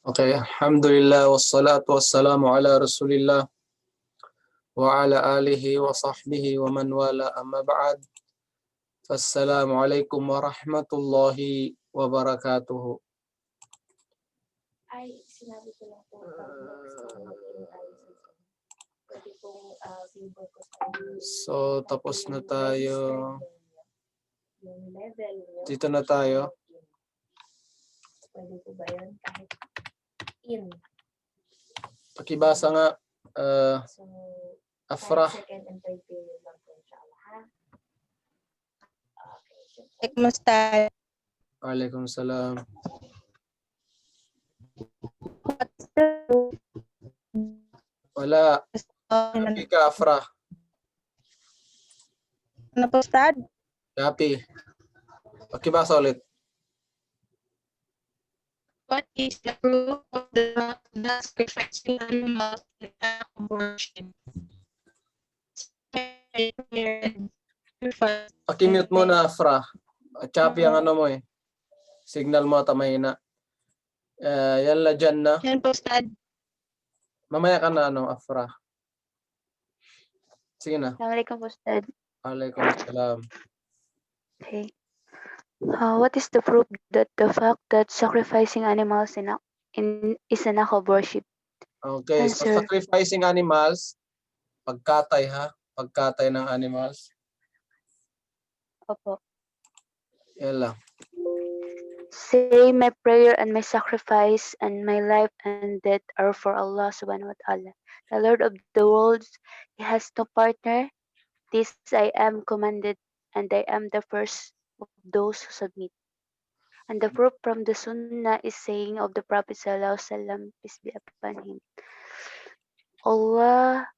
Okay, alhamdulillah wassalatu wassalamu ala rasulillah wa ala alihi wa sahbihi wa man wala amma ba'd. Assalamu alaikum warahmatullahi wabarakatuh. Ay, sinabi ko lang po pwede pong favor ko sa inyo. So, tapos na tayo. Yung level nyo. Dito na tayo. Pwede po ba yun? Kahit in. Pakibasa nga. So, Afrah. second and third period lang po, inshallah, ha? Okay. Kumusta? Waalaikumsalam. Wala. Copy ka, Afrah. Ano po, Ustad? Copy. Pakibasa ulit. What is the proof of the sacrificing animals in abortion? Pakimute mo na, Afrah. Copy ang ano mo eh. Signal mo ata mahina. Yan la dyan na. Yan po, Ustad. Mamaya ka na, Afrah. Sige na. Assalamualaikum, Ustad. Waalaikumsalam. Okay. What is the proof that the fact that sacrificing animals is an act of worship? Okay, so Answer. sacrificing animals, pagkatay ha, pagkatay ng animals. Opo. Yan lang. Say my prayer and my sacrifice and my life and death are for Allah subhanahu wa ta'ala, the Lord of the worlds. He has no partner. This I am commanded, and I am the first of those who submit. And the proof from the Sunnah is saying of the Prophet sallallahu alaihi wasallam, peace be upon him. Allah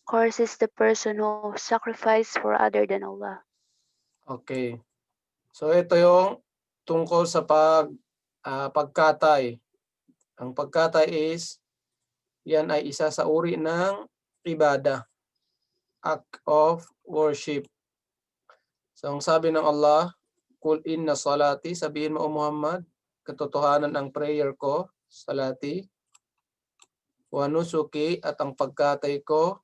curses the person who sacrifices for other than Allah. Okay. So ito yung tungkol sa pagkatay. Ang pagkatay is, yan ay isa sa uri ng ibadah. Act of worship. So ang sabi ng Allah, Kul inna salati, sabihin mo o Muhammad, katotohanan ang prayer ko, salati, wa nusuki at ang pagkatay ko,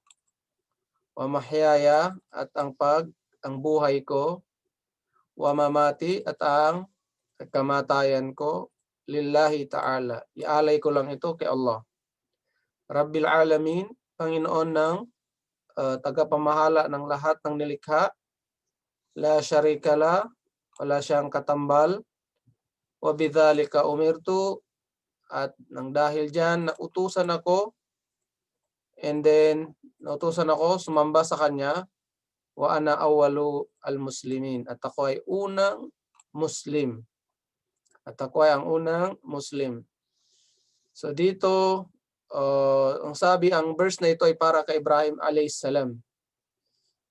wa mahyaya at ang buhay ko, wa mamati at ang kamatayan ko, lillahi ta'ala. Ialay ko lang ito kay Allah. Rabbil alamin, Panginoon ng tagapamahala ng lahat ng nilikha, la syarika la, wala siyang katambal, wa bidzalika umirtu, at nang dahil diyan nautusan ako, and then nautusan ako sumamba sa kanya, wa ana awwalu al-muslimin, at ako ay unang Muslim. At ako ay ang unang Muslim. So dito, ang sabi, ang verse na ito ay para kay Ibrahim alayhis salam.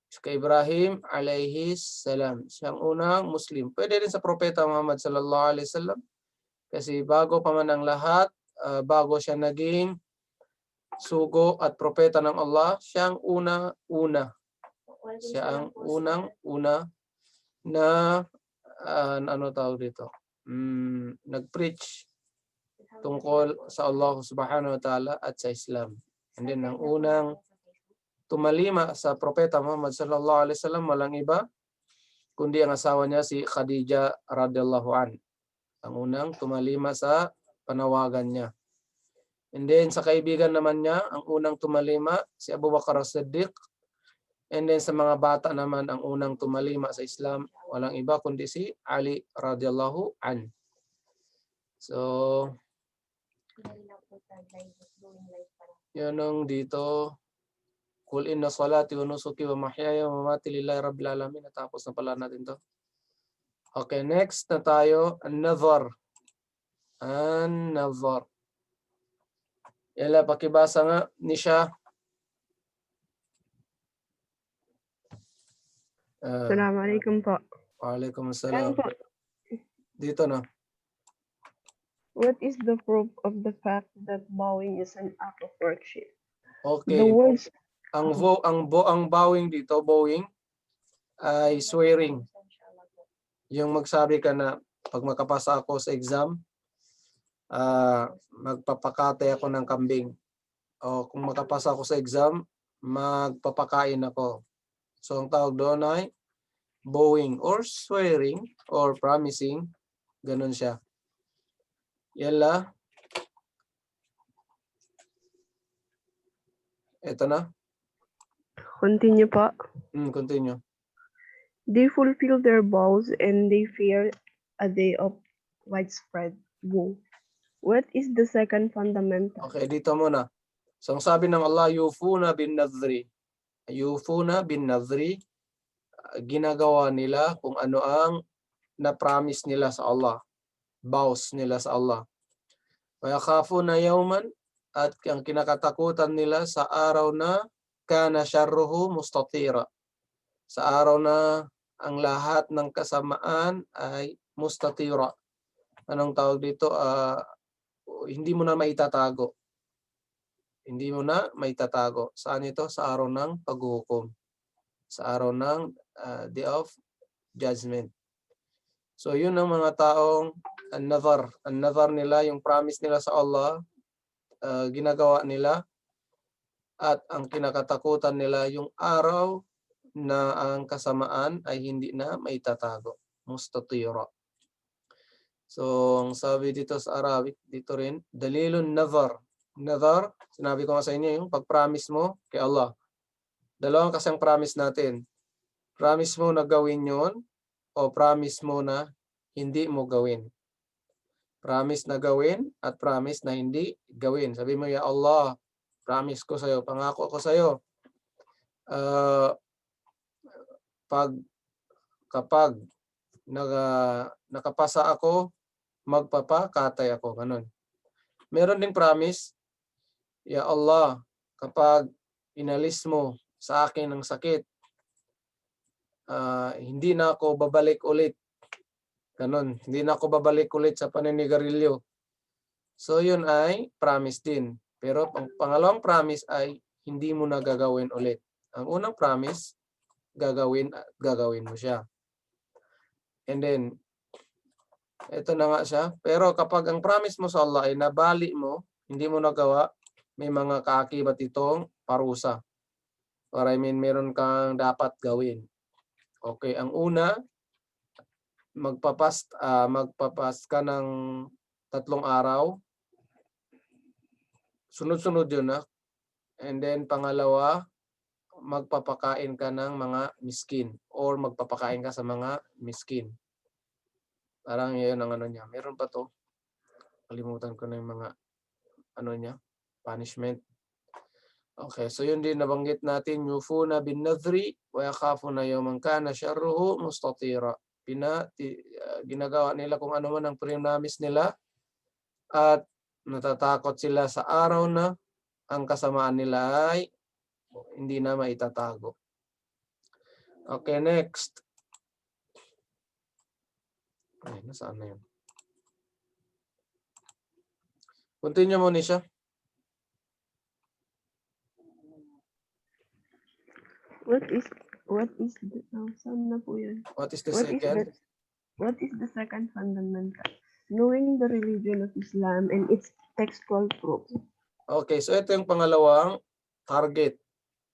Kay Ibrahim alayhis salam. Siyang unang Muslim. Pwede rin sa Propeta Muhammad sallallahu alaihi wasallam. Kasi bago pa man ang lahat, bago siya naging sugo at propeta ng Allah, siya ang una-una. Siya ang unang-una na ano tawag dito? Nag-preach tungkol sa Allah subhanahu wa ta'ala at sa Islam. And then ang unang tumalima sa Propeta Muhammad sallallahu alaihi wasallam, walang iba kundi ang asawa niya si Khadijah radhiyallahu an. Ang unang tumalima sa panawagan niya. And then sa kaibigan naman niya, ang unang tumalima si Abu Bakar as-Siddiq. And then sa mga bata naman, ang unang tumalima sa Islam, walang iba kundi si Ali radhiyallahu an. So, yun ang dito. Kul inna salati wa nusuki wa mahyaya wa mamati lillahi rabbil alamin. Natapos na pala natin to. Okay, next na tayo. An-nazar. An-nazar. Yala, pakibasa nga ni siya. Assalamualaikum po. Waalaikumsalam. Ano po? Dito na. What is the proof of the fact that bowing is an act of worship? Okay. The words Ang bowing dito, bowing, ay swearing. Yung magsabi ka na, pag makapasa ako sa exam, magpapakatay ako ng kambing. O kung makapasa ako sa exam, magpapakain ako. So ang tawag doon ay vowing or swearing or promising. Ganun siya. Yala. Ito na. Continue po. Continue. They fulfill their vows and they fear a day of widespread woe. What is the second fundamental? Okay, dito muna. So ang sabi ng Allah, yufuna bin nadhri. Yufuna bin nadhri. Ginagawa nila kung ano ang na-promise nila sa Allah. Vows nila sa Allah. Wa yakhafuna yawman, at ang kinakatakutan nila sa araw na kana syarruhu mustatira. Sa araw na ang lahat ng kasamaan ay mustatira. Anong tawag dito? Hindi mo na maitatago. Hindi mo na maitatago. Saan ito? Sa araw ng paghuhukom. Sa araw ng day of judgment. So yun ang mga taong an-nadhar. An-nadhar nila, yung promise nila sa Allah, ginagawa nila. At ang kinakatakutan nila, yung araw na ang kasamaan ay hindi na maitatago. Mustatira. So, ang sabi dito sa Arabic, dito rin, dalilun nadhar. Nadhar, sinabi ko nga sa inyo, yung pag-promise mo kay Allah. Dalawang kasang promise natin. Promise mo na gawin yon o promise mo na hindi mo gawin. Promise na gawin at promise na hindi gawin. Sabi mo, ya Allah, promise ko sa'yo, pangako ko sa'yo. Kapag nakapasa ako, magpapakatay ako. Ganun. Meron ding promise, ya Allah, kapag inalis mo sa akin ng sakit, hindi na ako babalik ulit. Ganun. Hindi na ako babalik ulit sa paninigarilyo. So yun ay promise din. Pero ang pangalawang promise ay hindi mo na gagawin ulit. Ang unang promise, gagawin mo siya. And then, ito na nga siya. Pero kapag ang promise mo sa Allah ay nabali mo, hindi mo nagawa, may mga kaakibat itong parusa. Or meron kang dapat gawin. Okay, ang una, magpapas ka ng 3 araw. Sunod-sunod yun na. And then pangalawa, magpapakain ka ng mga miskin or magpapakain ka sa mga miskin. Parang yun ang ano niya. Meron pa to. Kalimutan ko na yung mga ano niya, punishment. Okay, so yun din nabanggit natin, yufuna bin nadhri wa yakhafuna yawman kana syarruhu mustatira. Ginagawa nila kung ano man ang prinamis nila at natatakot sila sa araw na ang kasamaan nila ay hindi na maitatago. Okay, next. Ay, nasaan na yun? Continue mo, Nisha. What is the saan na po yun? What is the What is the second fundamental? Knowing the religion of Islam and its textual proof. Okay, so ito yung pangalawang target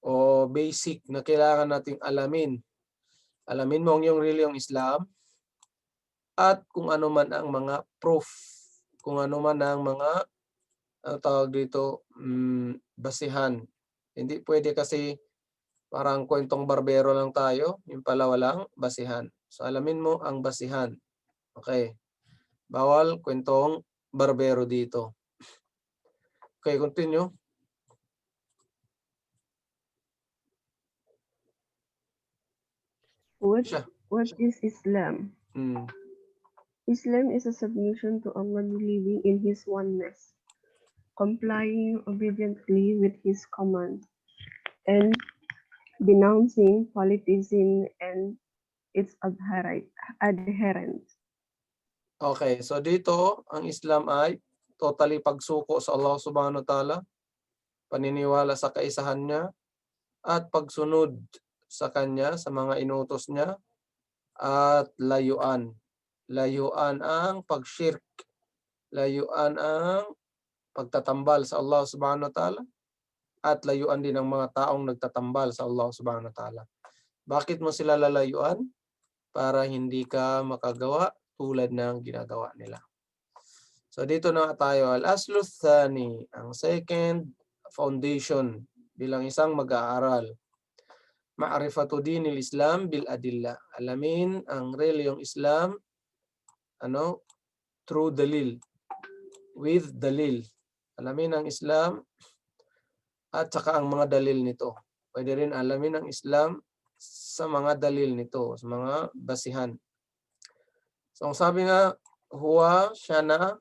o basic na kailangan nating alamin. Alamin mo ang iyong reliyong Islam at kung ano man ang mga proof, kung ano man ang mga tawag dito, basihan. Hindi pwede kasi parang kwentong barbero lang tayo, yung pala walang basihan. So alamin mo ang basihan. Okay. Bawal kwentong barbero dito. Okay, continue. What is Islam? Islam is a submission to Allah, believing in His oneness, complying obediently with His command, and denouncing polytheism and its adherents. Okay, so dito ang Islam ay totally pagsuko sa Allah subhanahu wa ta'ala, paniniwala sa kaisahan niya, at pagsunod sa kanya, sa mga inutos niya, at layuan. Layuan ang pag-shirk. layuan ang pagtatambal sa Allah subhanahu wa ta'ala at layuan din ang mga taong nagtatambal sa Allah subhanahu wa ta'ala. Bakit mo sila lalayuan? Para hindi ka makagawa tulad ng ginagawa nila. So dito na tayo, al-aslu thani, ang second foundation bilang isang mag-aaral. Ma'rifatu dinil Islam bil adilla. Alamin ang reliyong Islam through dalil, with dalil. Alamin ang Islam at saka ang mga dalil nito. Pwede rin alamin ang Islam sa mga dalil nito, sa mga basihan. So ang sabi nga, huwa syana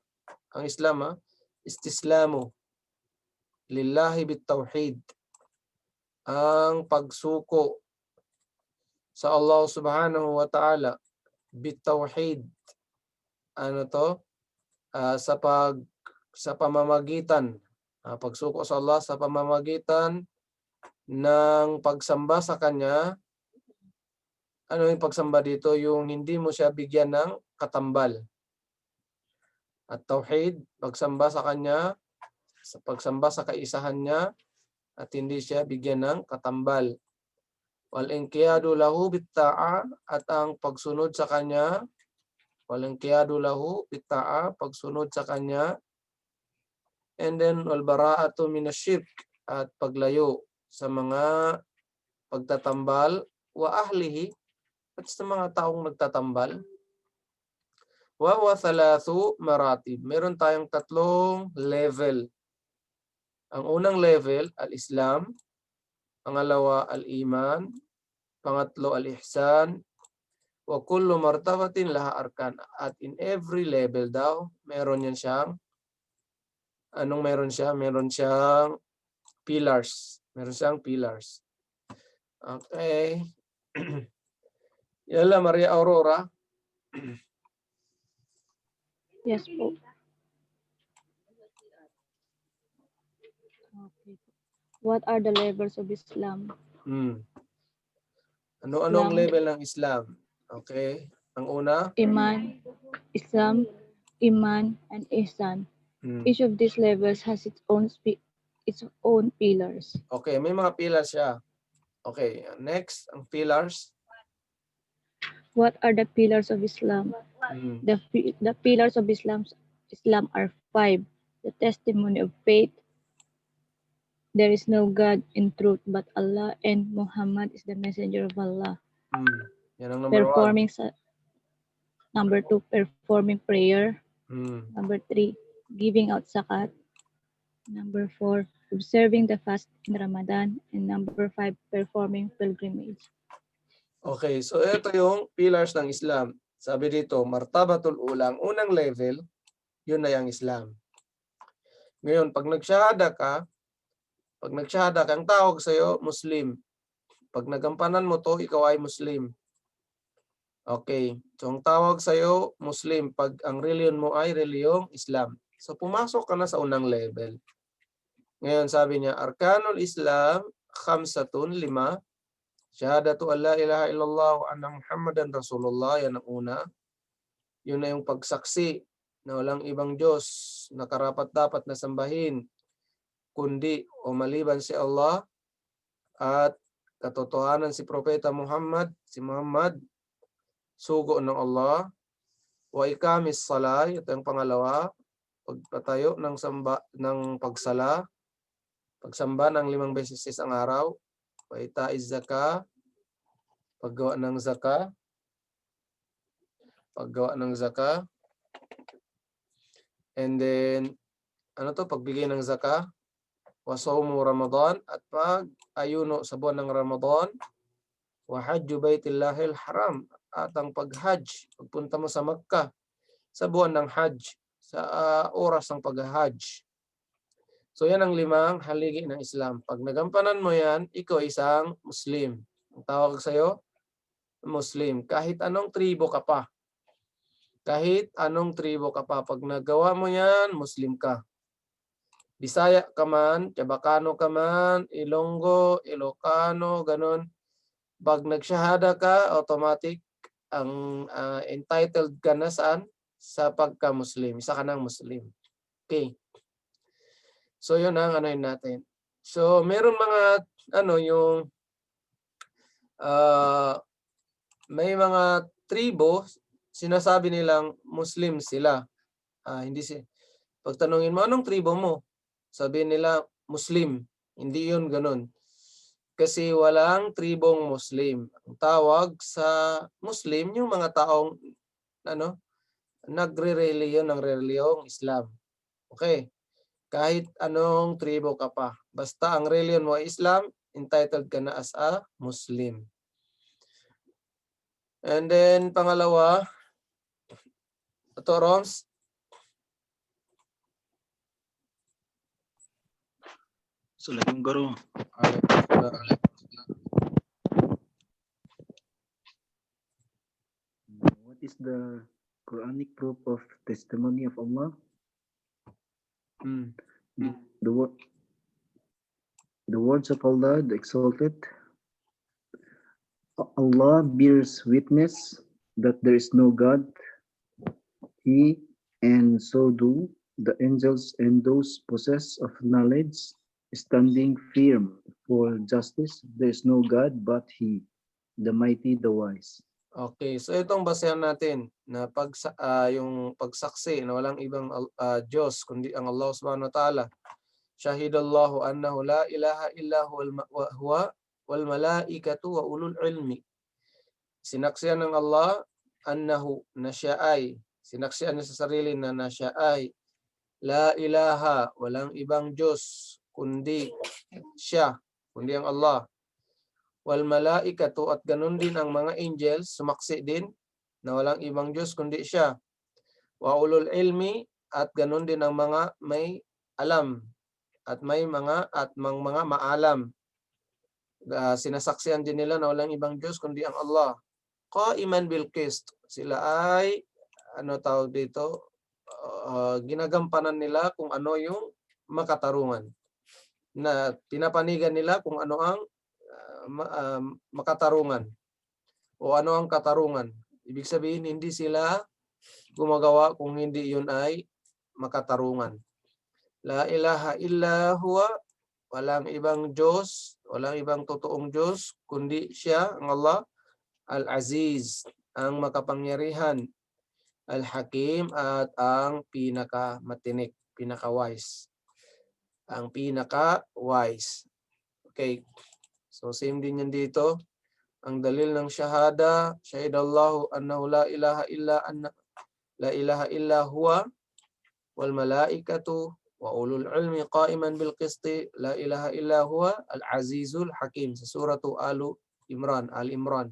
ang Islam, istislamu lillahi bitawhid. Ang pagsuko sa Allah subhanahu wa ta'ala bitawhid. Sa pamamagitan, pagsuko sa Allah sa pamamagitan ng pagsamba sa Kanya. Ano yung pagsamba dito? Yung hindi mo siya bigyan ng katambal. At tauhid, pagsamba sa Kanya, sa pagsamba sa kaisahan niya, at hindi siya bigyan ng katambal. Wal inqiyadu lahu bitta'a, at ang pagsunod sa Kanya, wal inqiyadu lahu bitta'a, pagsunod sa Kanya, and then wal bara'atu minasyirk, at paglayo sa mga pagtatambal, wa ahlihi, at sa mga taong nagtatambal. Wa thalathu maratib. Meron tayong tatlong level. Ang unang level, al-Islam. Pangalawa, al-Iman. Pangatlo, al-Ihsan. Wa kullu martabatin laha arkan. At in every level daw, meron yan siyang, meron siya? Meron siyang pillars. Meron siyang pillars. Okay. Yala, Maria Aurora. Yes po. Okay. What are the levels of Islam? Ano-ano ang Islam. level ng Islam? Okay. Ang una? Iman, Islam, Iman, and Ihsan. Each of these levels has its own pillars. Okay, may mga pillars siya. Okay, next, ang pillars. What are the pillars of Islam? The pillars of Islam are 5. The testimony of faith. There is no God in truth but Allah, and Muhammad is the messenger of Allah. Yan ang number 1. Number 2, performing prayer. Number 3, giving out zakat. Number 4, observing the fast in Ramadan. And number 5, performing pilgrimage. Okay, so ito yung pillars ng Islam. Sabi dito, martabatul ula, ang unang level, yun na yung Islam. Ngayon, pag nagsyahada ka, ang tawag sa'yo, Muslim. Pag nagampanan mo to, ikaw ay Muslim. Okay, so ang tawag sa'yo, Muslim. Pag ang reliyon mo ay reliyong Islam. So pumasok ka na sa unang level. Ngayon, sabi niya, Arkanul Islam, 5, 5. Syahadatu an la ilaha illallah wa anna Muhammadan Rasulullah, yan ang una. Yun na yung pagsaksi na walang ibang Diyos na karapat-dapat na sambahin kundi o maliban si Allah, at katotohanan si Propeta Muhammad, sugo ng Allah. Wa ikamis salay, ito yung pangalawa, pagpatayo ng pagsamba ng 5 beses ang araw. Wa itaiz zakah, paggawa ng zakah. And then, pagbigay ng zakah. Wa sawmu Ramadan, at pag-ayuno sa buwan ng Ramadan. Wa hajju baitillahil haram, at ang pag-hajj, pagpunta mo sa Makkah sa buwan ng Hajj, sa oras ng pag-hajj. So yan ang 5 haligi ng Islam. Pag nagampanan mo yan, ikaw isang Muslim. Ang tawag sa'yo, Muslim. Kahit anong tribo ka pa. Pag nagawa mo yan, Muslim ka. Bisaya ka man, Chabacano ka man, Ilonggo, Ilocano, ganun. Pag nagsyahada ka, automatic, ang entitled ka na saan? sa pagka-Muslim. Isa ka ng Muslim. Okay. So yun ang ano yun natin. So meron mga ano yung may mga tribo sinasabi nilang Muslim sila. Hindi si pagtanungin mo anong tribo mo? Sabihin nila Muslim. Hindi yun ganun. Kasi walang tribong Muslim. Ang tawag sa Muslim yung mga taong ano nagre-reliyon ng reliyong Islam. Okay. Kahit anong tribo ka pa. Basta ang reliyon mo ay Islam, entitled ka na as a Muslim. And then, pangalawa, ito, Roms. Assalamualaikum guru. What is the Quranic proof of testimony of Allah? The words of Allah, the exalted. Allah bears witness that there is no God. He, and so do the angels and those possessed of knowledge, standing firm for justice. There is no God but He, the mighty, the wise. Okay, so itong basehan natin na yung pagsaksi na walang ibang Diyos kundi ang Allah Subhanahu wa Ta'ala. Shahidallahu annahu la ilaha illa huwa wal malaikatu wa ulul ilmi. Sinaksihan ng Allah annahu na siya ay, sinaksihan niya sa sarili na siya ay la ilaha, walang ibang Diyos kundi siya, kundi ang Allah. Wal malaikatu, at ganun din ang mga angels, sumaksi din na walang ibang Diyos kundi siya. Wa ulul ilmi, at ganun din ang mga may alam at mga maalam. Sinasaksihan din nila na walang ibang Diyos kundi ang Allah. Qaiman bil qist, sila ay tawag dito, ginagampanan nila kung ano yung makatarungan. Na pinapanigan nila kung ano ang makatarungan o ano ang katarungan. Ibig sabihin, hindi sila gumagawa kung hindi yun ay makatarungan. La ilaha illa huwa, walang ibang Diyos, walang ibang totoong Diyos, kundi siya, ang Allah, Al-Aziz, ang makapangyarihan, Al-Hakim, at ang pinakamatinik, pinaka-wise. Ang pinaka-wise. Okay. So same din yan dito. Ang dalil ng syahada, syahidallahu annahu la ilaha illa huwa wal malaikatu wa ulul ilmi qaiman bil qisti la ilaha illa huwa al azizul hakim sa suratu Al-Imran.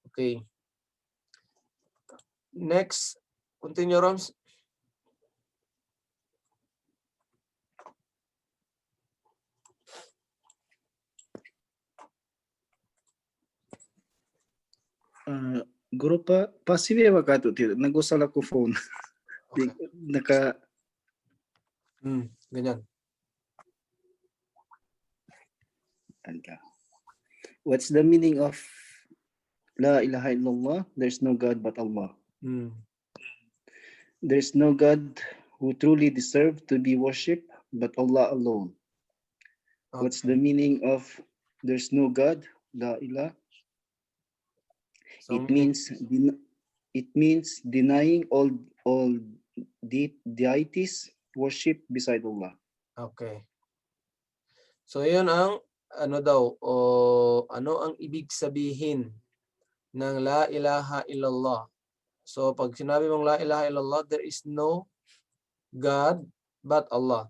Okay. Next, continue Roms. Guru pasive wakatu tiro nagusal ako phone. Okay. Ganyan. What's the meaning of La ilaha illallah? There's no God but Allah. There's no God who truly deserves to be worshipped but Allah alone. Okay. What's the meaning of there's no God? La ilaha. So, It means denying all deities worship beside Allah. okay. So yun ang ano ang ibig sabihin ng la ilaha illallah. So pag sinabi mong la ilaha illallah, there is no God but Allah.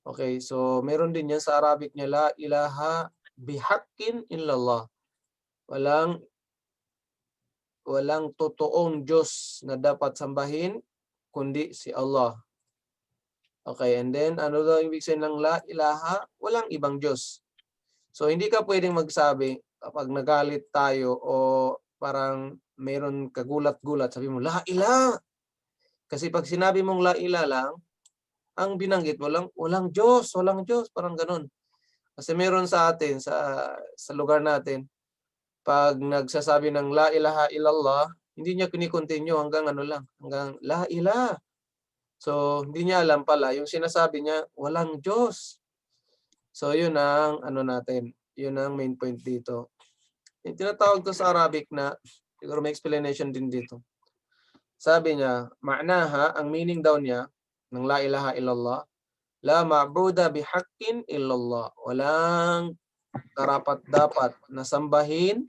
Okay, so meron din yan sa Arabic niya, la ilaha bihaqqin illallah. Walang totoong Diyos na dapat sambahin kundi si Allah. Okay, and then ano daw ibig sabihin ng la ilaha? Walang ibang Diyos. So hindi ka pwedeng magsabi kapag nagalit tayo o parang meron kagulat-gulat, sabi mo la ilaha. Kasi pag sinabi mong la ilaha lang, ang binanggit mo lang walang Diyos, parang ganun. Kasi meron sa atin sa lugar natin, pag nagsasabi ng la ilaha illallah, Hindi niya kini-continue hanggang ano lang, hanggang la ilaha. So, hindi niya alam pala, yung sinasabi niya, walang Diyos. So, yun ang ano natin, yun ang main point dito. Yung tinatawag to sa Arabic na, siguro may explanation din dito. Sabi niya, ma'naha, ang meaning daw niya, ng la ilaha illallah, la ma'buda bihaqqin illallah. Walang karapat-dapat na sambahin,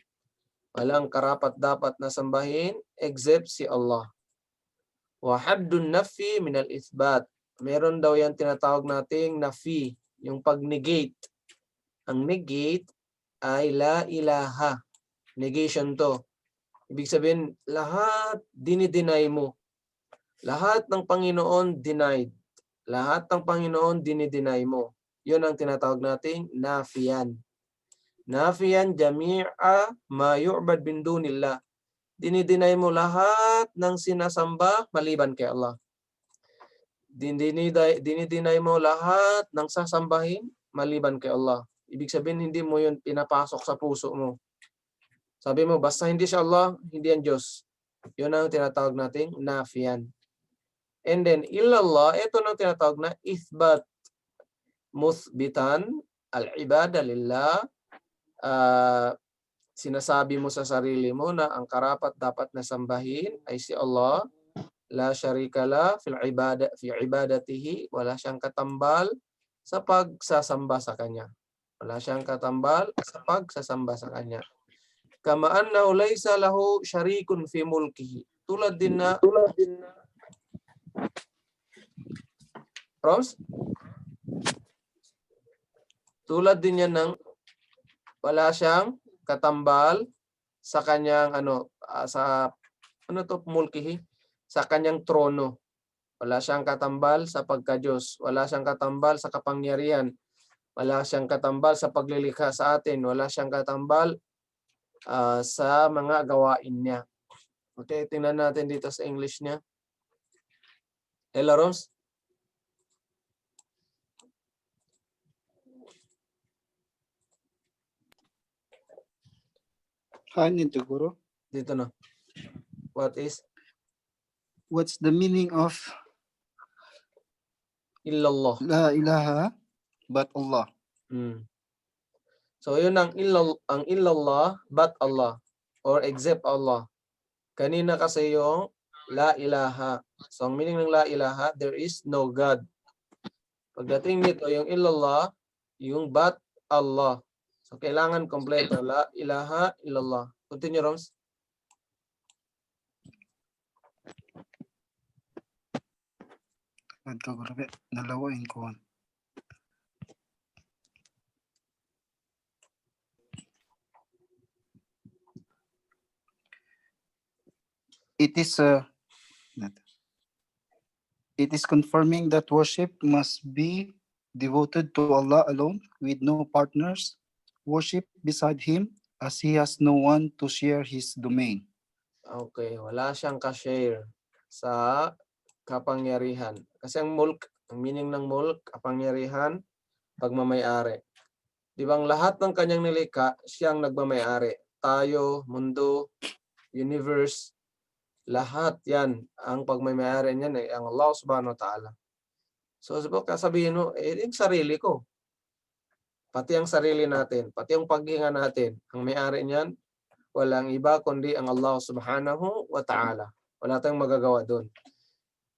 walang karapat-dapat na sambahin except si Allah. Wa haddun nafi min al-ithbat. Meron daw yan tinatawag nating nafi, yung pag-negate. Ang negate ay la ilaha. Negation to. Ibig sabihin, lahat dinideny mo. Lahat ng Panginoon denied. Lahat ng Panginoon dinideny mo. Yun ang tinatawag nating nafiyan. Nafiyan jami'a ma yu'bad bin dunillah. Dinideny mo lahat ng sinasamba maliban kay Allah. Dinideny mo lahat ng sasambahin maliban kay Allah. Ibig sabihin, hindi mo yun pinapasok sa puso mo. Sabi mo, basta hindi siya Allah, hindi yan Diyos. Yun ang tinatawag nating nafiyan. And then, illallah, ito na tinatawag na ithbat. Muthbitan, al-ibada lillah. Sinasabi mo sa sarili mo na ang karapat dapat na sambahin ay si Allah. La syarika la fi ibadatihi. Wala siyang katambal sa pagsasamba sa Kanya. Wala siyang katambal sa pagsasamba sa Kanya. Kama annahu laysa lahu syarikun fi mulkihi. Tulad din na Roms? Tulad din yan ng wala siyang katambal sa kanyang mulkihi, sa kanyang trono. Wala siyang katambal sa pagka-Diyos. Wala siyang katambal sa kapangyarihan. Wala siyang katambal sa paglilikha sa atin. Wala siyang katambal sa mga gawain niya. Okay, tingnan natin dito sa English niya. Hello, Roms? Nito, Guru. Dito na. What's the meaning of Illallah. La ilaha but Allah? So, yun ang illallah but Allah or except Allah. Kanina kasi yung la ilaha. So, ang meaning ng la ilaha, there is no God. Pagdating nito, yung illallah, yung but Allah. So, kailangan kompleto. La ilaha illallah. Continue, Roms. Ito, Guru. Nalawain ko. It is confirming that worship must be devoted to Allah alone with no partners. Worship beside Him as He has no one to share His domain. Okay, wala siyang ka-share sa kapangyarihan. Kasi ang mulk, ang meaning ng mulk, kapangyarihan, pagmamay-ari. Di ba ang lahat ng kanyang nilikha, siyang nagmamay-ari. Tayo, mundo, universe, lahat yan, ang pagmamay-ari niyan ay ang Allah subhanahu wa ta'ala. So, sabihin mo, yung sarili ko. Pati ang sarili natin, pati ang paghinga natin, ang may-ari niyan, walang iba kundi ang Allah subhanahu wa ta'ala. Wala tayong magagawa doon.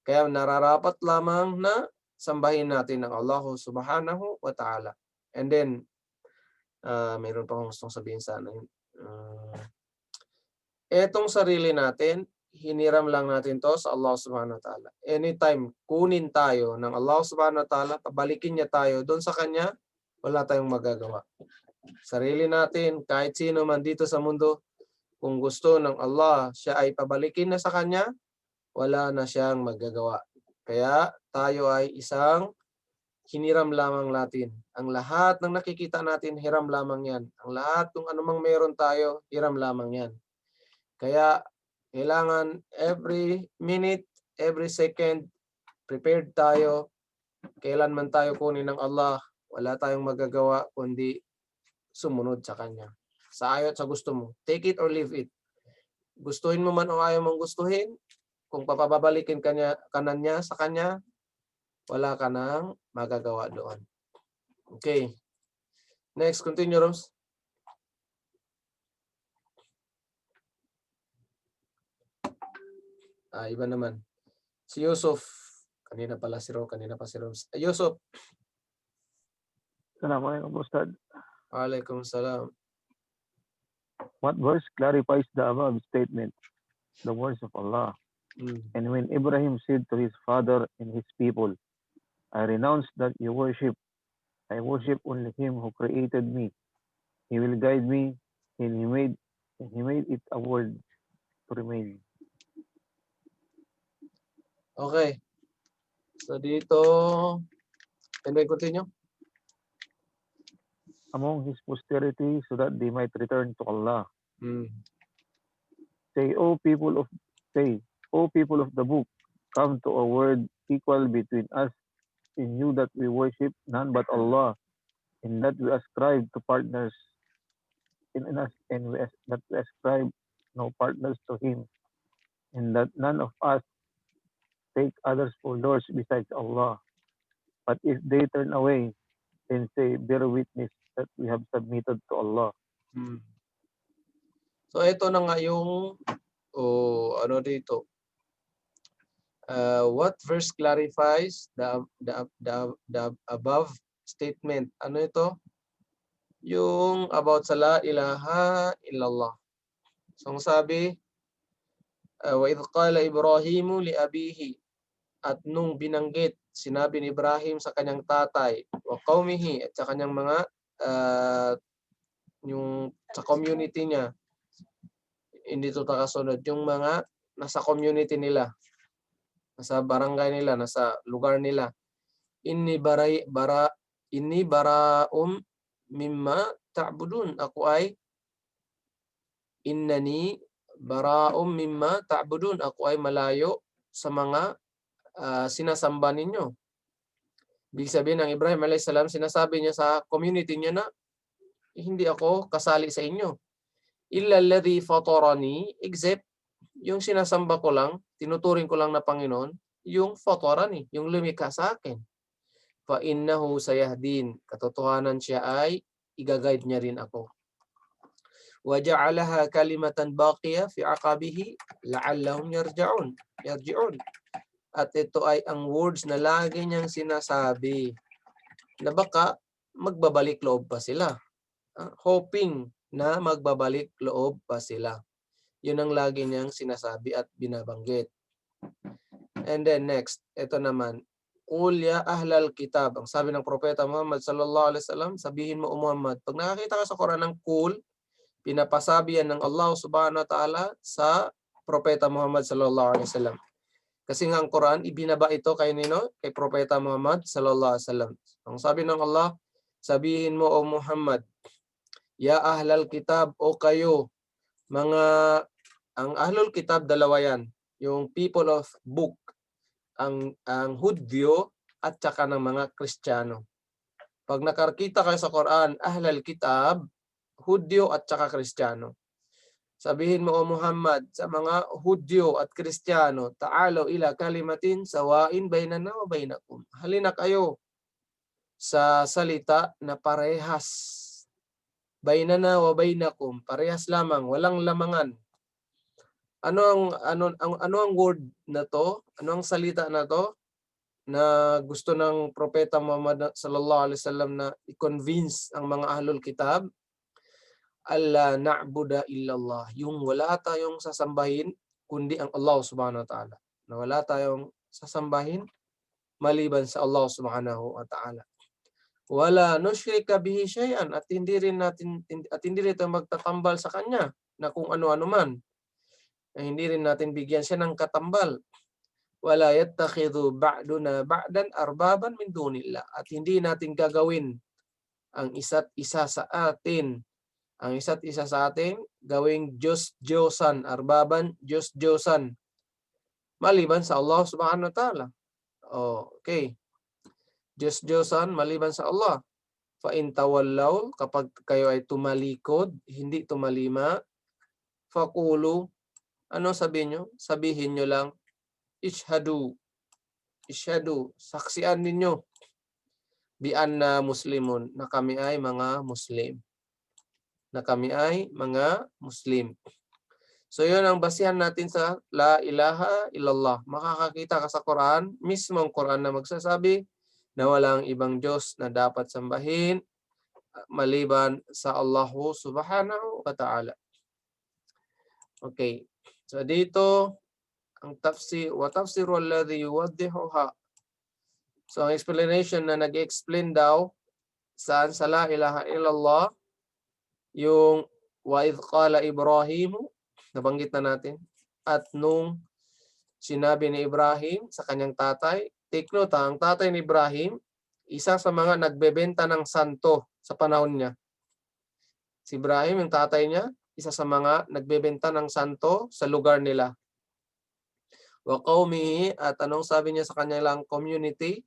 Kaya nararapat lamang na sambahin natin ang Allah subhanahu wa ta'ala. And then, mayroon pa akong gustong sabihin sana. Etong sarili natin, hiniram lang natin to sa Allah subhanahu wa ta'ala. Anytime, kunin tayo ng Allah subhanahu wa ta'ala, pabalikin niya tayo doon sa Kanya, wala tayong magagawa. Sarili natin, kahit sino man dito sa mundo, kung gusto ng Allah, siya ay pabalikin na sa Kanya, wala na siyang magagawa. Kaya tayo ay isang hiniram lamang natin. Ang lahat ng nakikita natin, hiram lamang yan. Ang lahat ng anumang meron tayo, hiram lamang yan. Kaya kailangan every minute, every second, prepared tayo. Kailan man tayo kunin ng Allah, wala tayong magagawa kundi sumunod sa Kanya. Sa ayaw at sa gusto mo. Take it or leave it. gustuhin mo man o ayaw mong gustuhin, kung papababalikin kanan niya sa kanya, wala ka nang magagawa doon. Okay. Next, continue, Roms. Iba naman. Si Yusuf. Kanina pala si Rom, kanina pa si Roms. Yusuf. Assalamualaikum Ustad. Waalaikumsalam. What verse clarifies the above statement? The words of Allah. And when Ibrahim said to his father and his people, I renounce that you worship. I worship only him who created me. He will guide me, and he made it a word to remain. Okay. So dito, can we continue? Among his posterity so that they might return to Allah. Hmm. Say, O people of the book, come to a word equal between us in you that we worship none but Allah, in that we ascribe to partners in us, and that we ascribe no partners to him, and that none of us take others for lords besides Allah. But if they turn away, then say, bear witness that we have submitted to Allah. Hmm. So ito na nga yung ano dito. What verse clarifies the above statement? Ano ito? Yung about sa la ilaha illallah. So ang sabi, wa idh qala Ibrahimu li abihi, at nung binanggit sinabi ni Ibrahim sa kanyang tatay, wa qaumihi, at sa kanyang mga yung sa community niya, hindi ito kasunod, yung mga nasa community nila, nasa barangay nila, nasa lugar nila. Inni baraum mimma ta'budun. Ako ay innani baraum mimma ta'budun. Ako ay malayo sa mga sinasamba ninyo. Ibig sabihin ng Ibrahim alayhis salam, sinasabi niya sa community niya na hindi ako kasali sa inyo. Illa alladhi fatarani, except yung sinasamba ko lang, tinuturing ko lang na Panginoon, yung fatarani, yung lumikha sa akin. Fa innahu sayahdin, katotohanan siya ay i-guide niya rin ako. Wa ja'alaha kalimatan baqiya fi aqabihi la'allahum yarji'un. At ito ay ang words na lagi niyang sinasabi na baka magbabalik loob pa sila. Hoping na magbabalik loob pa sila. Yun ang lagi niyang sinasabi at binabanggit. And then next, ito naman, Qul ya ahlal kitab. Ang sabi ng propeta Muhammad sallallahu alaihi wasallam, sabihin mo, Muhammad, pag nakakita ka sa Quran ng Qul, pinapasabi yan ng Allah subhanahu wa ta'ala sa propeta Muhammad sallallahu alaihi wasallam. Kasi nga ang Quran, ibinaba ito kay nino? Kay propeta Muhammad sallallahu alaihi wasallam. Ang sabi ng Allah, sabihin mo, O Muhammad, ya ahlal kitab, o kayo, ang ahlul kitab, dalawa yan. Yung people of book, ang Hudyo at saka ng mga Kristiyano. Pag nakakita kayo sa Quran, ahlal kitab, Hudyo at saka Kristiyano. Sabihin mo, O Muhammad, sa mga Hudyo at Kristiyano, ta'alaw ila kalimatin sawain bainana wa bainakum. Halina kayo sa salita na parehas. Bainana wa bainakum, parehas lamang, walang lamangan. Ano ang word na to? Ano ang salita na to na gusto ng propeta Muhammad sallallahu alaihi wasallam na i-convince ang mga ahlul kitab? Alla na'budu illallah. Yung wala tayong sasambahin kundi ang Allah subhanahu wa ta'ala. Na wala tayong sasambahin maliban sa Allah subhanahu wa ta'ala. Wala nusyrika bihi syai'an, at hindi rin tayo magtatambal sa kanya na kung ano-ano man. Hindi rin natin bigyan siya ng katambal. Wala yattakhidhu ba'duna ba'dan arbaban min dunillah, at hindi natin gagawin ang isa't isa sa atin gawing Diyos-Diyosan, arbaban, Diyos-Diyosan, maliban sa Allah subhanahu wa ta'ala. Okay. Diyos-Diyosan maliban sa Allah. Fa in tawallaw, kapag kayo ay tumalikod, hindi tumalima, faqulu, Ano sabihin nyo? Sabihin nyo lang, ishhadu. Ishhadu. Saksian ninyo. Bi anna muslimun. Na kami ay mga Muslim. Na kami ay mga Muslim. So yun ang basihan natin sa La ilaha illallah. Makakakita ka sa Quran, mismong Quran na magsasabi na walang ibang Diyos na dapat sambahin maliban sa Allah subhanahu wa ta'ala. Okay. So dito, ang tafsir, wa tafsiru alladhi yuwaddihuha. So ang explanation na nag-explain daw saan sa La ilaha illallah, yung wa idh qala Ibrahimu, nabanggit na natin. At nung sinabi ni Ibrahim sa kanyang tatay, take note, ang tatay ni Ibrahim, isa sa mga nagbebenta ng santo sa panahon niya. Si Ibrahim, yung tatay niya, isa sa mga nagbebenta ng santo sa lugar nila. Wa qaumihi, at anong sabi niya sa kanilang community?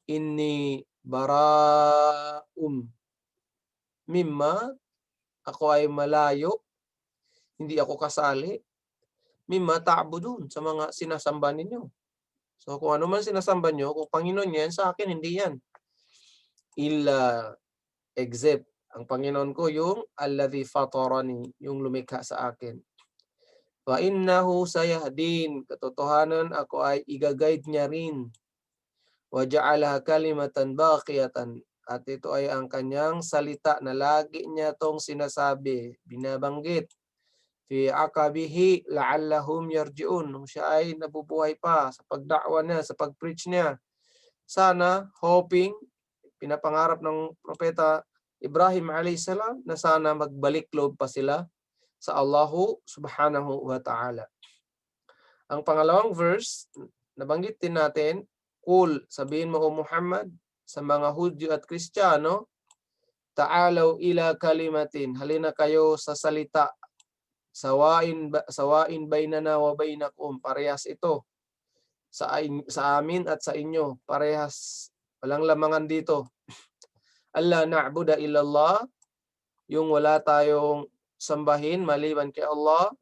Inni bara'um mimma, ako ay malayo, hindi ako kasali, mimma ta'budun, sa mga sinasamba ninyo. So kung ano man sinasamba nyo, kung Panginoon yan, sa akin hindi yan. Illa, except, ang Panginoon ko yung alladhi fatarani, yung lumikha sa akin. Wa innahu sayahdin, katotohanan ako ay igaguide niya rin. Wa ja'alaha kalimatan baqiyatan, at ito ay ang kanyang salita na lagi niya tong sinasabi, binabanggit. Fi akabihi la'allahum yarji'un, nung siya ay nabubuhay pa sa pagdakwa niya, sa pag-preach niya. Sana, hoping, pinapangarap ng propeta Ibrahim a.s. na sana magbalik loob pa sila sa Allahu subhanahu wa ta'ala. Ang pangalawang verse, nabanggit din natin, Kul, sabihin mo o Muhammad, sa mga Hudyo at Kristiyano, ta'alaw ila kalimatin, halina kayo sa salita, sawain bainana wa bainakum, parehas ito sa amin at sa inyo, parehas, walang lamangan dito. Allah na'budu illallah, yung wala tayong sambahin maliban kay Allah,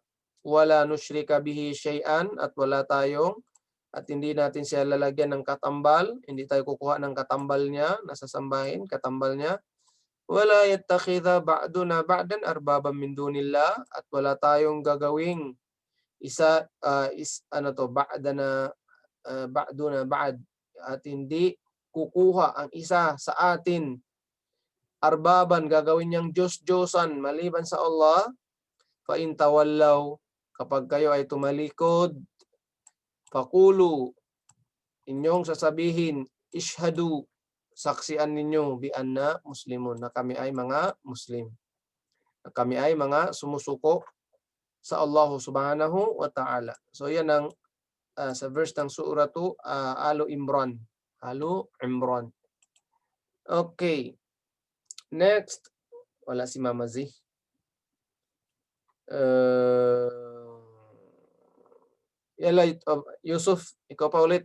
wala nusyrika bihi syai'an, at hindi natin siya lalagyan ng katambal, hindi tayo kukuha ng katambal niya, nasasambahin, katambal niya. Wala yattakhidha ba'duna ba'dan arbaban min dunillah, at wala tayong gagawing isa ba'duna ba'd, at hindi kukuha ang isa sa atin arbaban, gagawin niyang Diyos-Diyosan maliban sa Allah. Fa in tawallaw, kapag kayo ay tumalikod, faqulu, inyong sasabihin, ishhadu, saksian ninyo, bi anna muslimun, na kami ay mga Muslim. Na kami ay mga sumusuko sa Allah subhanahu wa ta'ala. So yan ang sa verse ng suratu Alu Imran. Alu Imran. Okay. Next. Wala si Mama Z. Yusuf, ikaw pa ulit.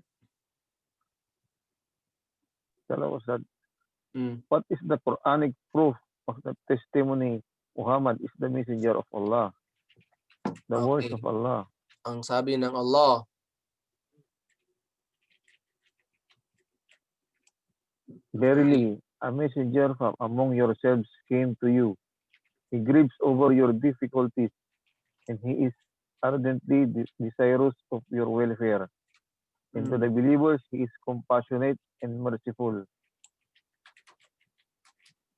Hello, Ustad. What is the Quranic proof of the testimony Muhammad is the messenger of Allah? The words of Allah. Ang sabi ng Allah, verily, a messenger from among yourselves came to you. He grieves over your difficulties, and he is ardently desirous of your welfare. And to the believers, he is compassionate and merciful.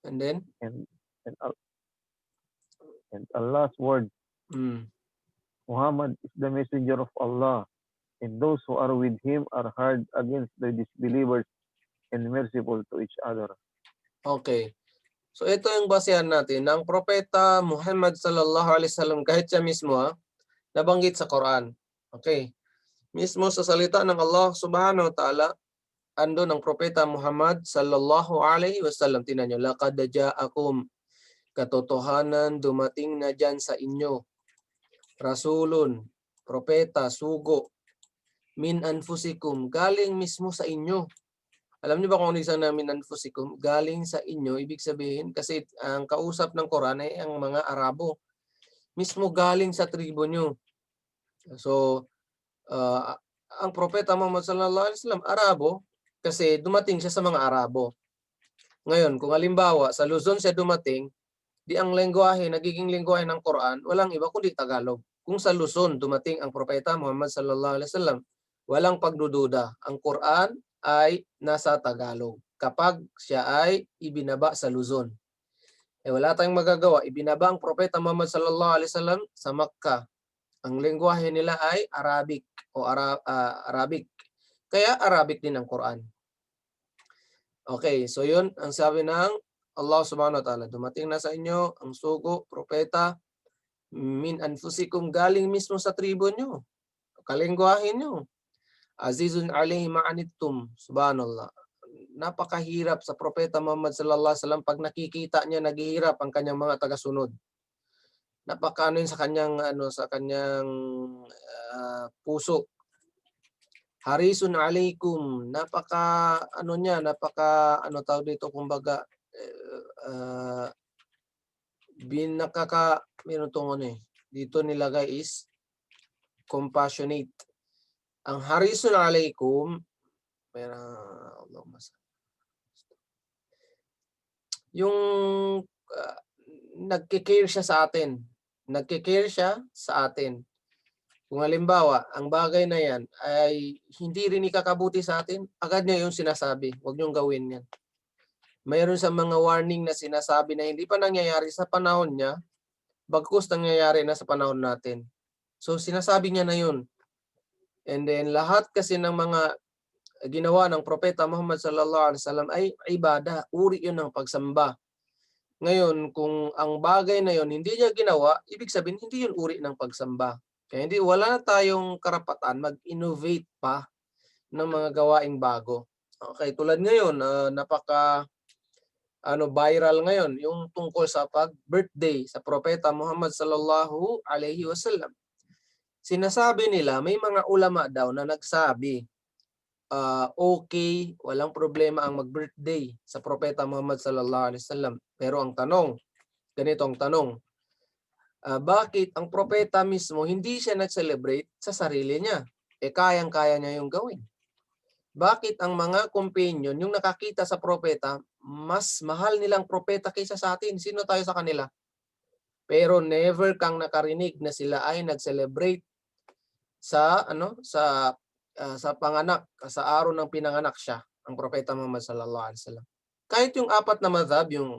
And then? And Allah's word. Muhammad is the messenger of Allah, and those who are with him are hard against the disbelievers and merciful to each other. Okay. So ito yung basehan natin ng propeta Muhammad sallallahu alaihi wasallam, kahit siya mismo nabanggit sa Quran. Okay. Mismo sa salita ng Allah subhanahu wa ta'ala, ando ng propeta Muhammad sallallahu alaihi wasallam, tinan nyo, laqad ja'akum, katotohanan dumating na dyan sa inyo, rasulun, propeta, sugo, min anfusikum, galing mismo sa inyo. Alam niyo ba kung ano isang namin anfusikum? Galing sa inyo, ibig sabihin, kasi ang kausap ng Quran ay ang mga Arabo. Mismo galing sa tribo nyo. So, ang propeta Muhammad sallallahu alaihi wasallam Arabo kasi dumating siya sa mga Arabo. Ngayon, kung halimbawa sa Luzon siya dumating, di ang lengguwahe, nagiging lengguwahe ng Quran, walang iba kundi Tagalog. Kung sa Luzon dumating ang propeta Muhammad sallallahu alaihi wasallam, walang pagdududa. Ang Quran ay nasa Tagalog kapag siya ay ibinaba sa Luzon. Wala tayong magagawa. Ibinaba ang propeta Muhammad sallallahu alaihi wasallam sa Makkah. Ang lengguwahe nila ay Arabic o Arabic. Kaya Arabic din ang Quran. Okay, so yun ang sabi ng Allah subhanahu wa ta'ala. Dumating na sa inyo ang sugo, propeta, min anfusikum, galing mismo sa tribo nyo. Kalengguwahe nyo. Azizun alayhi ma'anittum. Subhanallah. Napakahirap sa propeta Muhammad sallallahu alaihi wasallam pag nakikita niya naghihirap ang kanyang mga tagasunod. Napakaano yun sa kanyang puso. Harisun alaikum, napaka tawag dito, kumbaga meron tong dito nilagay is compassionate. Ang harisun alaikum, yung nagkikare siya sa atin. Nagkikare siya sa atin. Kung halimbawa, ang bagay na yan ay hindi rin ikakabuti sa atin, agad niya yung sinasabi, huwag niyong gawin yan. Mayroon sa mga warning na sinasabi na hindi pa nangyayari sa panahon niya, bagkus nangyayari na sa panahon natin. So sinasabi niya na yun. And then lahat kasi ng mga ginawa ng propeta Muhammad sallallahu alaihi wasallam ay ibada, uri yun ng pagsamba. Ngayon, kung ang bagay na yun hindi niya ginawa, ibig sabihin hindi yun uri ng pagsamba. Kaya wala na tayong karapatan mag-innovate pa ng mga gawaing bago. Okay, tulad ngayon, viral ngayon yung tungkol sa pag-birthday sa propeta Muhammad sallallahu alaihi wasallam. Sinasabi nila, may mga ulama daw na nagsabi, okay, walang problema ang mag-birthday sa propeta Muhammad sallallahu alaihi wasallam. Pero ang tanong, ganito ang tanong, bakit ang propeta mismo hindi siya nag-celebrate sa sarili niya? Kayang-kaya niya yung gawin. Bakit ang mga companion, yung nakakita sa propeta, mas mahal nilang propeta kaysa sa atin? Sino tayo sa kanila? Pero never kang nakarinig na sila ay nag-celebrate sa panganak, sa araw ng pinanganak siya, ang propeta Muhammad sallallahu alaihi wasallam. Kahit yung apat na madhab, yung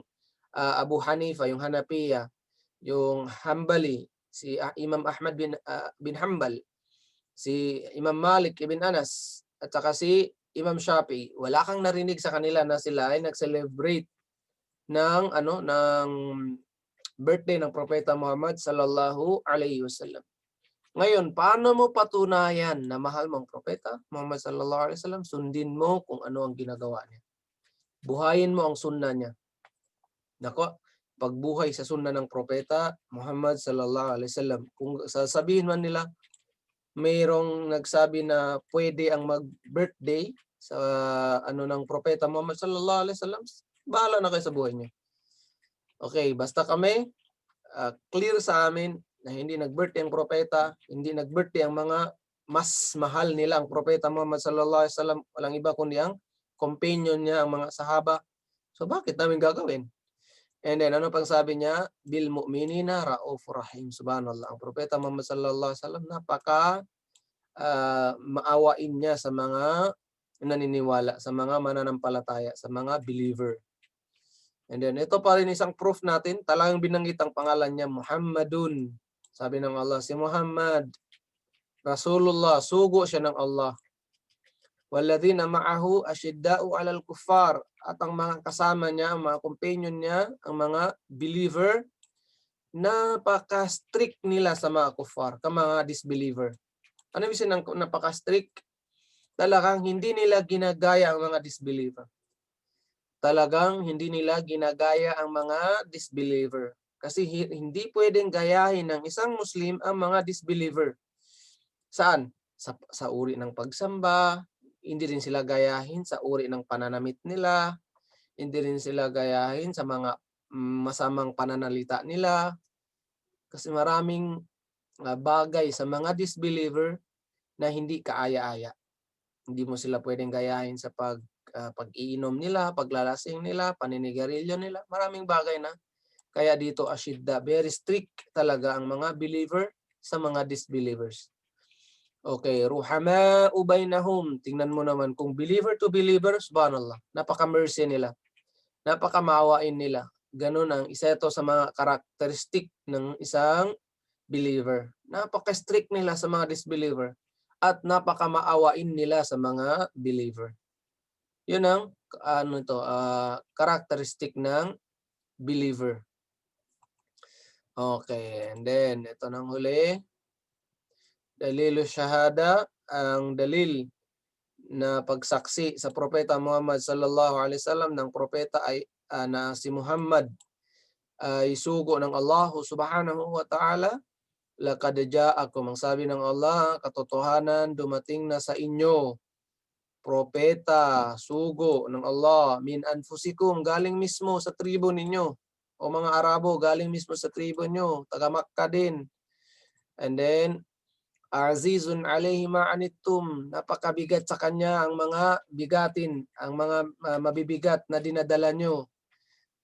Abu Hanifa, yung Hanafiya, yung Hanbali, si Imam Ahmad bin Hanbal, si Imam Malik ibn Anas, at saka si Imam Shafi'i, wala kang narinig sa kanila na sila ay nag-celebrate ng birthday ng propeta Muhammad sallallahu alaihi wasallam. Ngayon, paano mo patunayan na mahal mo ang propeta Muhammad sallallahu alaihi wasallam? Sundin mo kung ano ang ginagawa niya. Buhayin mo ang sunna niya. Nako, pagbuhay sa sunna ng propeta Muhammad sallallahu alaihi wasallam. Kung sasabihin man nila, mayroong nagsabi na pwede ang mag-birthday sa ng propeta Muhammad sallallahu alaihi wasallam, bahala na kayo sa buhay niyo. Okay, basta kami clear sa amin na hindi nag-birthday ang propeta, hindi nag-birthday ang mga mas mahal nila ang propeta Muhammad sallallahu alaihi wasallam, walang iba kundi ang companion niya, ang mga sahaba. So bakit namin gagawin? And then ano pang sabi niya? Bil mu'minina raufur rahim. Subhanallah. Ang propeta Muhammad sallallahu alaihi wasallam napaka maawain niya sa mga naniniwala, sa mga mananampalataya, sa mga believer. And then ito pa rin isang proof natin, talagang binanggit ang pangalan niya, Muhammadun. Sabi ng Allah, si Muhammad, Rasulullah, sugo siya ng Allah. Walladhina ma'ahu ashidda'u 'alal kuffar, at ang mga kasama niya, ang mga companion niya, ang mga believer, napaka-strict nila sa mga kuffar, ka mga disbeliever. Ano ibig sabihin ng napaka-strict? Talagang hindi nila ginagaya ang mga disbeliever. Talagang hindi nila ginagaya ang mga disbeliever. Kasi hindi pwedeng gayahin ng isang Muslim ang mga disbeliever. Saan? Sa uri ng pagsamba, hindi rin sila gayahin sa uri ng pananamit nila, hindi rin sila gayahin sa mga masamang pananalita nila. Kasi maraming bagay sa mga disbeliever na hindi kaaya-aya. Hindi mo sila pwedeng gayahin sa pag-iinom nila, paglalasing nila, paninigarilyo nila. Maraming bagay na. Kaya dito ashidda, very strict talaga ang mga believer sa mga disbelievers. Okay, ruhama bainahum. Tingnan mo naman kung believer to believer, subhanallah. Napaka-mercy nila. Napaka-maawain nila. Ganun ang isa ito sa mga karakteristik ng isang believer. Napaka-strict nila sa mga disbeliever at napaka-maawain nila sa mga believer. Yun ang karakteristik ng believer. Okay, and then ito nang huli. Dalilu syahada, ang dalil na pagsaksi sa propeta Muhammad sallallahu alaihi wasallam ng propeta ay na si Muhammad ay sugo ng Allah subhanahu wa ta'ala. Laqad ja'akum, ang sabi ng Allah, katotohanan dumating na sa inyo propeta, sugo ng Allah, min anfusikum, galing mismo sa tribo ninyo. O mga Arabo, galing mismo sa tribo nyo, taga Makkah din. And then azizun alayhi ma anittum, napakabigat sa kanya ang mga bigatin, ang mga mabibigat na dinadala nyo.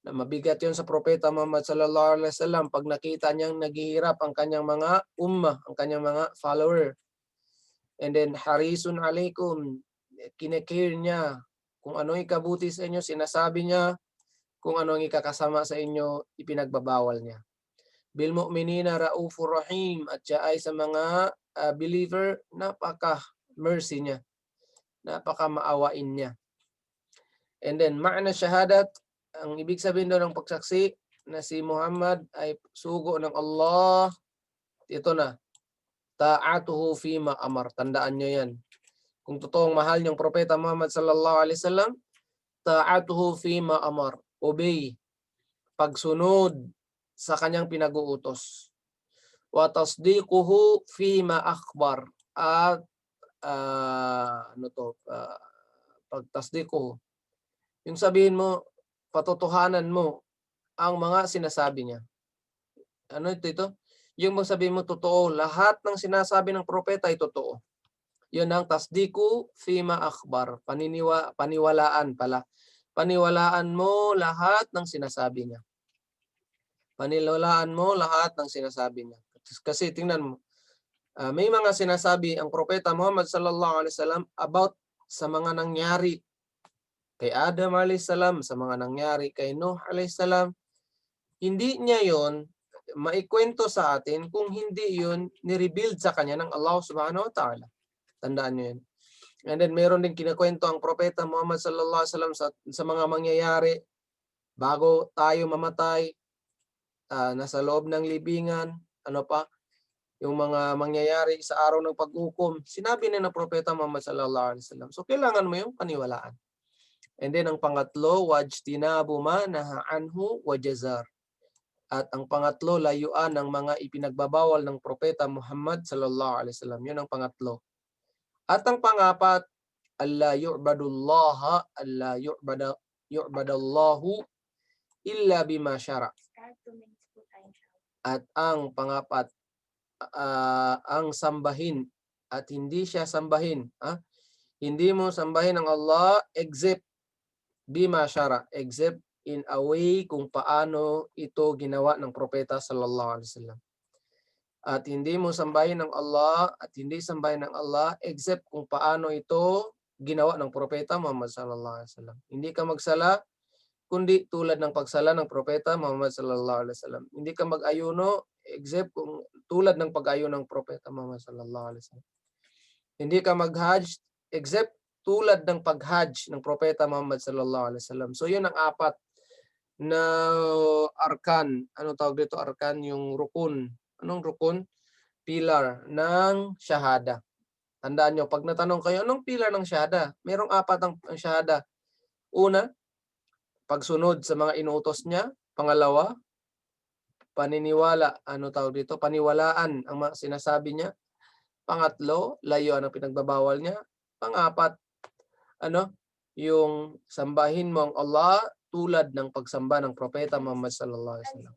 Na mabigat yun sa propeta Muhammad sallallahu alaihi wasallam pag nakita niyang naghihirap ang kanyang mga ummah, ang kanyang mga follower. And then harisun alaikum, kinekare niya kung ano ikabuti sa inyo, sinasabi niya kung ano ang ikakasama sa inyo, ipinagbabawal niya. Bil mu'minina raufur rahim, at siya ay sa mga believer, napaka-mercy niya, napaka-maawain niya. And then, ma'na syahadat, ang ibig sabihin doon ng pagsaksi na si Muhammad ay sugo ng Allah, ito na, ta'atuhu fima amar. Tandaan nyo yan. Kung totoong mahal niyong propeta Muhammad sallallahu alaihi wasallam, ta'atuhu fima amar. Obey. Pagsunod sa kanyang pinag-uutos. Wa tasdiquhu fima akhbar. At pagtasdiquhu. Yung sabihin mo, patotohanan mo ang mga sinasabi niya. Ano ito? Yung sabihin mo totoo, lahat ng sinasabi ng propeta ay totoo. Yun ang tasdiku fima akhbar. Paniwalaan pala. Paniwalaan mo lahat ng sinasabi niya. Paniwalaan mo lahat ng sinasabi niya. Kasi tingnan mo, may mga sinasabi ang propeta Muhammad sallallahu alaihi wasallam about sa mga nangyari kay Adam alayhis salam, sa mga nangyari kay Nuh alayhis salam. Hindi niya yon maikwento sa atin kung hindi yun ni-rebuild sa kanya ng Allah subhanahu wa ta'ala. Tandaan niyo yun. And then meron din kinakwento ang propeta Muhammad sallallahu alaihi wasallam sa mga mangyayari bago tayo mamatay, nasa loob ng libingan, ano pa, yung mga mangyayari sa araw ng paghukom. Sinabi na ng propeta Muhammad sallallahu alaihi wasallam. So kailangan mo yung paniwalaan. And then ang pangatlo, wajtinabu ma naha anhu wajazar. At ang pangatlo, layuan ng mga ipinagbabawal ng propeta Muhammad sallallahu alaihi wasallam. Yun ang pangatlo. At ang pangapat, alla yu'badullaha, alla yu'badallahu illa bima syara. At ang pangapat, ang sambahin at hindi siya sambahin. Hindi mo sambahin ang Allah except bima syara, except in a way kung paano ito ginawa ng propeta sallallahu alaihi wasallam. At hindi mo sambahin ng Allah at hindi sambahin ng Allah except kung paano ito ginawa ng propeta Muhammad sallallahu alaihi wasallam. Hindi ka magsala kundi tulad ng pagsala ng propeta Muhammad sallallahu alaihi wasallam. Hindi ka mag-ayuno except kung tulad ng pag-ayuno ng propeta Muhammad sallallahu alaihi wasallam. Hindi ka mag-hajj except tulad ng pag-hajj ng propeta Muhammad sallallahu alaihi wasallam. So yun ang apat na arkan. Ano tawag dito arkan? Yung rukun. Anong rukun? Pilar ng shahada. Tandaan nyo, pag natanong kayo, anong pilar ng shahada? Merong apat ang shahada. Una, pagsunod sa mga inuutos niya. Pangalawa, paniniwala. Ano tawag dito? Paniwalaan ang mga sinasabi niya. Pangatlo, layuan ang pinagbabawal niya. Pangapat, yung sambahin mo ang Allah tulad ng pagsamba ng propeta Muhammad sallallahu alaihi wasallam.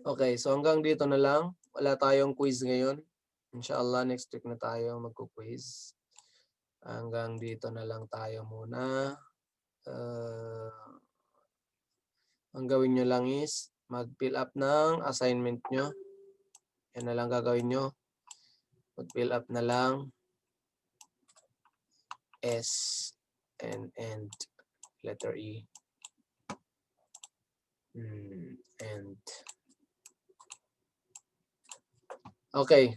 Okay, so hanggang dito na lang. Wala tayong quiz ngayon. Inshallah, next week na tayo magku-quiz. Hanggang dito na lang tayo muna. Ang gawin nyo lang is mag-fill up ng assignment nyo. Yan na lang gagawin nyo. Mag-fill up na lang S and letter E. And okay.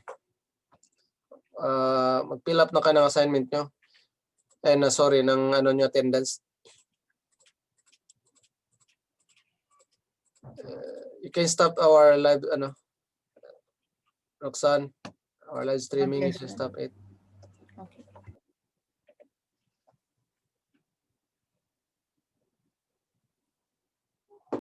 Mag-fill up na kayo ng assignment nyo. Sorry, ng ano nyo, attendance. You can stop our live, Roxanne, our live streaming. Okay, You can sir. stop it.